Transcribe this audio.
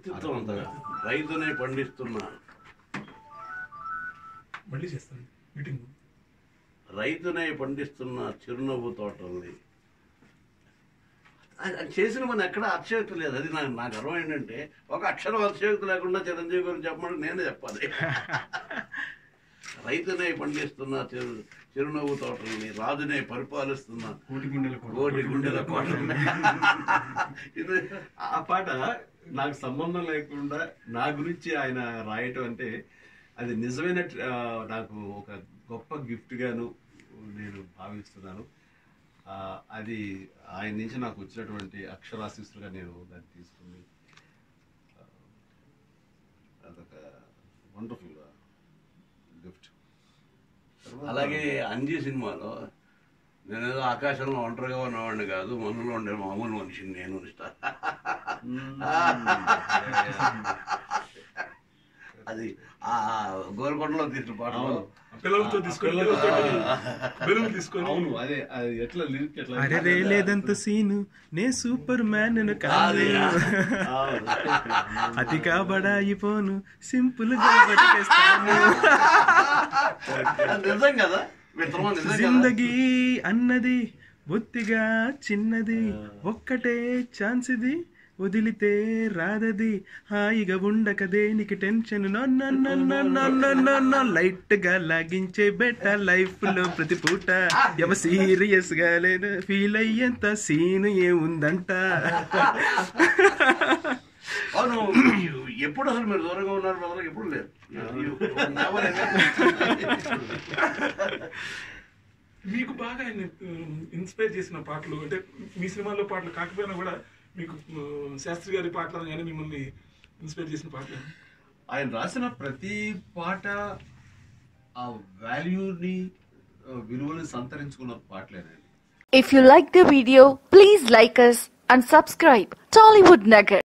వ్యక్తిత్వం అంతగా రైతునే పండిస్తున్నా మళ్ళీ చేస్తాను మీటింగ్. రైతునే పండిస్తున్న చిరునవ్వు తోట ఉంది. చేసిన మన ఎక్కడ అతిశయోక్తి లేదు. అది నా గర్వం ఏంటంటే ఒక అక్షరం అతిశయోక్తి లేకుండా చిరంజీవి గారు చెప్పమని నేనే చెప్పాలి. రైతునే పండిస్తున్న చిరునవ్వు తోటల్ని, రాజునే పరిపాలిస్తున్న కోటి గుండెల కోటల్ని. ఆ పాట నాకు సంబంధం లేకుండా నా గురించి ఆయన రాయటం అంటే అది నిజమైన నాకు ఒక గొప్ప గిఫ్ట్ గాను నేను భావిస్తున్నాను. అది ఆయన నుంచి నాకు వచ్చినటువంటి అక్షరాశిస్తులుగా నేను దాన్ని తీసుకుని అదొక వండర్ఫుల్ గిఫ్ట్. అలాగే అంజీ సినిమాలో నేనేదో ఆకాశంలో ఒంటరిగా ఉన్నవాడిని కాదు, మనలో ఉండే మామూలు మనిషిని నేను. అది ఆ గోల్కొండలో తీసిన పాటలో పిల్లలతో తీసుకొని అవును, అదే అది ఎట్లా లిరిక్ ఎట్లా అరే లేదంత సీను నే సూపర్ మ్యాన్ కాదు, అతి కాబడాయిపోను సింపుల్ గా బతికేస్తాను. నిజం కదా, జిందగీ అన్నది బొత్తిగా చిన్నది, ఒక్కటే ఛాన్స్ ఇది వదిలితే రాదది, హాయిగా ఉండక దేనికి టెన్షన్, లైట్ గా లాగించే బెట్ట లైఫ్ లో ప్రతి పూట, ఎవ సీరియస్ గా లేదు ఫీల్ అయ్యేంత సీన్ ఏముందంట. అవును, ఎప్పుడు అసలు మీరు దూరంగా ఉన్నారు బ్రదర్? ఎప్పుడు లేదు. మీకు బాగా ఇన్స్పైర్ చేసిన పాటలు అంటే మీ సినిమాలో పాటలు కాకపోయినా కూడా మీకు శాస్త్రి గారి పాటలు కానీ మిమ్మల్ని ఇన్స్పైర్ చేసిన పాటలు? ఆయన రాసిన ప్రతి పాట ఆ వాల్యూని విలువని సంతరించుకున్న పాటలేనండి. If you like the video, please like us and subscribe Tollywood Nagar.